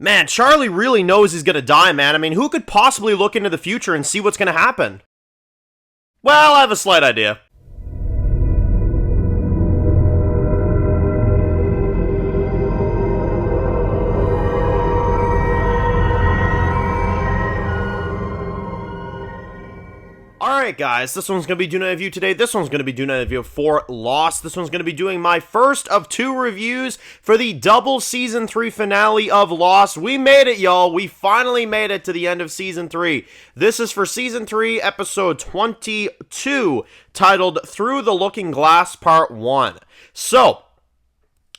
Man, Charlie really knows he's gonna die, man. I mean, who could possibly look into the future and see what's gonna happen? Well, I have a slight idea. Alright guys, this one's going to be doing a review today. This one's going to be doing a review for Lost. This one's going to be doing my first of 2 reviews for the double Season 3 finale of Lost. We made it, y'all. We finally made it to the end of Season 3. This is for Season 3, Episode 22, titled Through the Looking Glass, Part 1. So,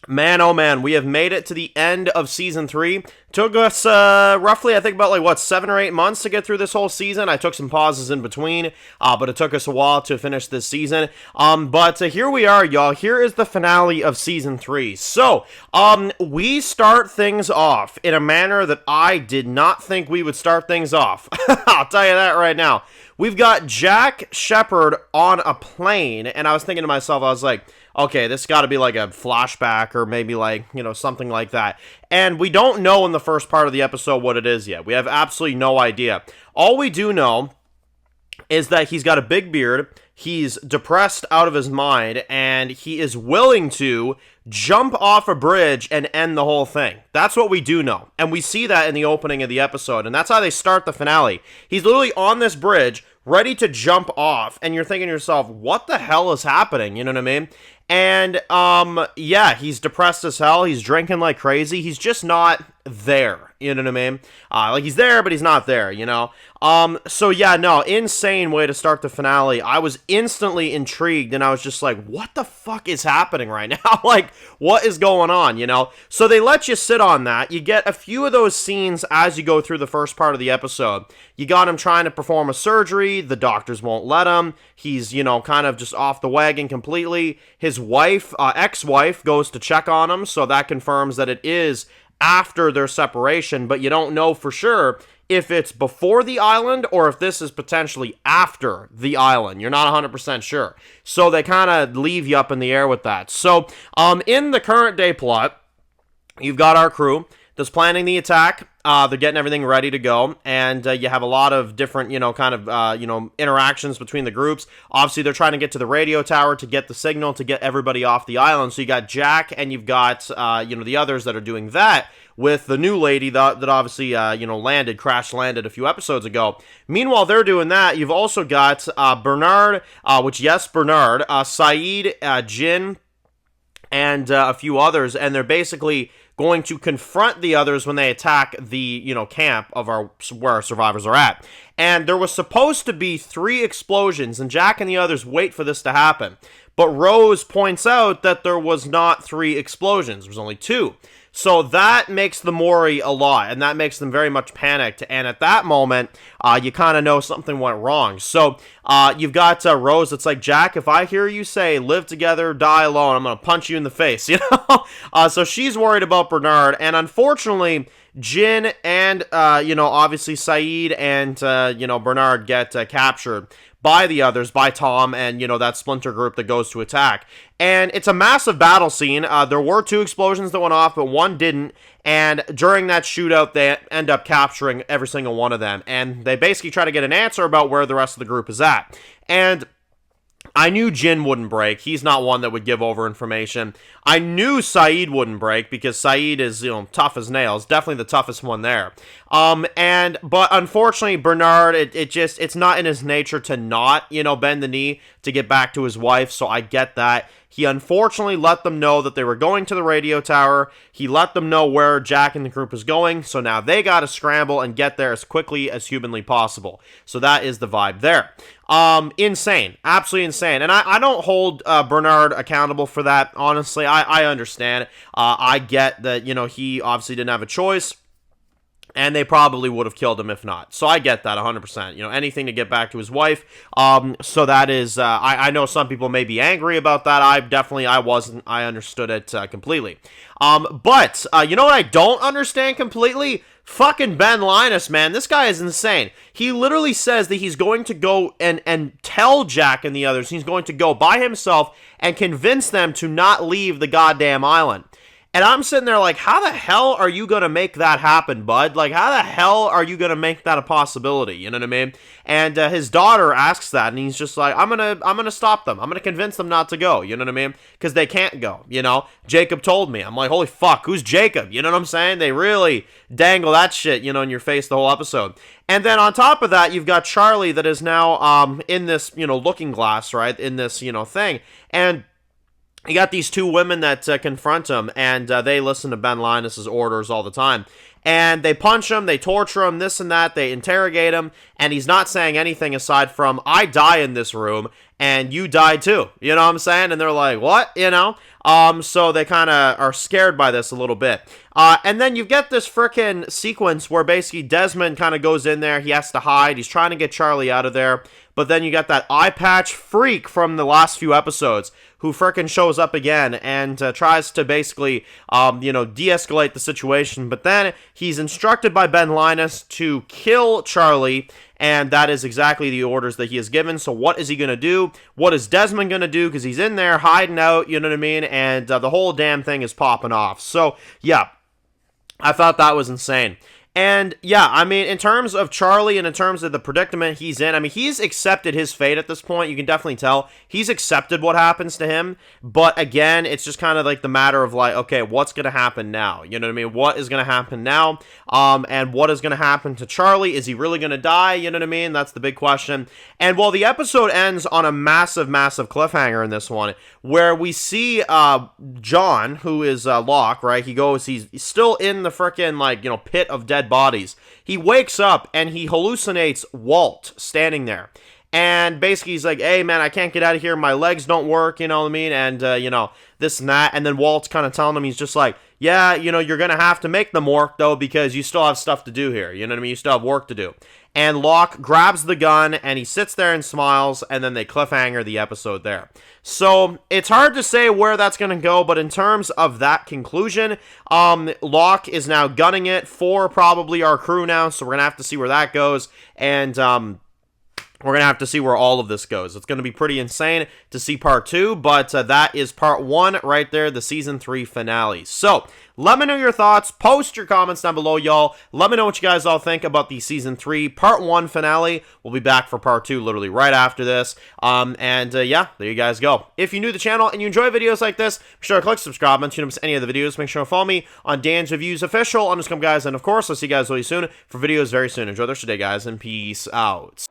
man, oh man, we have made it to the end of Season 3. Took us, roughly, I think about, 7 or 8 months to get through this whole season. I took some pauses in between, but it took us a while to finish this season. But here we are, y'all. Here is the finale of Season 3. So, we start things off in a manner that I did not think we would start things off. I'll tell you that right now. We've got Jack Shephard on a plane, and I was thinking to myself, I was like, okay, this got to be like a flashback or maybe something like that. And we don't know in the first part of the episode what it is yet. We have absolutely no idea. All we do know is that he's got a big beard, he's depressed out of his mind, and he is willing to jump off a bridge and end the whole thing. That's what we do know. And we see that in the opening of the episode, and that's how they start the finale. He's literally on this bridge, ready to jump off, and you're thinking to yourself, what the hell is happening? You know what I mean? And, yeah, he's depressed as hell, he's drinking like crazy, he's just not there, you know what I mean? He's there, but he's not there, you know? So yeah, no, insane way to start the finale. I was instantly intrigued, and I was just like, what the fuck is happening right now? What is going on, you know? So they let you sit on that. You get a few of those scenes as you go through the first part of the episode. You got him trying to perform a surgery, the doctors won't let him, he's, kind of just off the wagon completely. His wife, ex-wife, goes to check on him, so that confirms that it is after their separation, but you don't know for sure if it's before the island or if this is potentially after the island. You're not 100% sure. So they kind of leave you up in the air with that. So, in the current day plot, you've got our crew that's planning the attack. They're getting everything ready to go, and you have a lot of different, interactions between the groups. Obviously, they're trying to get to the radio tower to get the signal to get everybody off the island. So you got Jack, and you've got, the others that are doing that with the new lady that obviously, crash landed a few episodes ago. Meanwhile, they're doing that. You've also got Bernard, Bernard, Saeed, Jin, and a few others, and they're basically going to confront the others when they attack the, camp of where our survivors are at. And there was supposed to be 3 explosions, and Jack and the others wait for this to happen. But Rose points out that there was not 3 explosions, there was only 2. So that makes them worry a lot, and that makes them very much panicked. And at that moment, you kind of know something went wrong. So you've got Rose that's like, Jack, if I hear you say, live together, die alone, I'm going to punch you in the face, So she's worried about Bernard, and unfortunately, Jin and, obviously Saeed and, Bernard get captured by the others, by Tom and, that splinter group that goes to attack. And it's a massive battle scene. There were 2 explosions that went off, but one didn't. And during that shootout, they end up capturing every single one of them. And they basically try to get an answer about where the rest of the group is at. And I knew Jin wouldn't break. He's not one that would give over information. I knew Saeed wouldn't break because Saeed is, tough as nails. Definitely the toughest one there. But unfortunately, Bernard, it's not in his nature to not, bend the knee to get back to his wife. So I get that. He unfortunately let them know that they were going to the radio tower. He let them know where Jack and the group was going. So now they got to scramble and get there as quickly as humanly possible. So that is the vibe there. Insane. Absolutely insane. And I don't hold Bernard accountable for that. Honestly, I understand. I get that, he obviously didn't have a choice. And they probably would have killed him if not. So I get that 100%. Anything to get back to his wife. So that is, I know some people may be angry about that. I wasn't. I understood it completely. But you know what I don't understand completely? Fucking Ben Linus, man. This guy is insane. He literally says that he's going to go and tell Jack and the others he's going to go by himself and convince them to not leave the goddamn island. And I'm sitting there like, how the hell are you going to make that happen, bud? Like, how the hell are you going to make that a possibility? You know what I mean? And his daughter asks that, and he's just like, I'm gonna stop them. I'm going to convince them not to go. You know what I mean? Because they can't go, you know? Jacob told me. I'm like, holy fuck, who's Jacob? You know what I'm saying? They really dangle that shit, you know, in your face the whole episode. And then on top of that, you've got Charlie that is now in this, you know, looking glass, right? In this, you know, thing. And you got these two women that confront him, and they listen to Ben Linus's orders all the time. And they punch him, they torture him, this and that, they interrogate him, and he's not saying anything aside from, I die in this room, and you die too. You know what I'm saying? And they're like, what? You know? So they kind of are scared by this a little bit. And then you get this frickin' sequence where basically Desmond kind of goes in there, he has to hide, he's trying to get Charlie out of there, but then you got that eye patch freak from the last few episodes who frickin' shows up again and tries to basically, you know, de-escalate the situation, but then he's instructed by Ben Linus to kill Charlie, and that is exactly the orders that he has given. So what is he going to do? What is Desmond going to do? Because he's in there hiding out, you know what I mean? And the whole damn thing is popping off. So, yeah, I thought that was insane. And, yeah, I mean, in terms of Charlie and in terms of the predicament he's in, I mean, he's accepted his fate at this point. You can definitely tell. He's accepted what happens to him. But, again, it's just kind of like the matter of, like, okay, what's going to happen now? You know what I mean? What is going to happen now? And what is going to happen to Charlie? Is he really going to die? You know what I mean? That's the big question. And while the episode ends on a massive, massive cliffhanger in this one, where we see John, who is Locke, right? He's still in the frickin', like, you know, pit of dead bodies. He wakes up and he hallucinates Walt standing there. And basically he's like, hey man, I can't get out of here. My legs don't work, you know what I mean? And, you know, this and that. And then Walt's kind of telling him, he's just like, yeah, you know, you're going to have to make them work though, because you still have stuff to do here. You know what I mean? You still have work to do. And Locke grabs the gun and he sits there and smiles, and then they cliffhanger the episode there. So it's hard to say where that's going to go, but in terms of that conclusion, Locke is now gunning it for probably our crew now, so we're going to have to see where that goes, and we're going to have to see where all of this goes. It's going to be pretty insane to see part 2, but that is part 1 right there, the Season 3 finale. So, let me know your thoughts. Post your comments down below, y'all. Let me know what you guys all think about the Season 3 Part 1 finale. We'll be back for Part 2 literally right after this. Yeah, there you guys go. If you're new to the channel and you enjoy videos like this, be sure to click subscribe and tune in to any of the videos. Make sure to follow me on Dan's Reviews Official on Instagram, guys. And, of course, I'll see you guys really soon for videos very soon. Enjoy the rest of your day, guys, and peace out.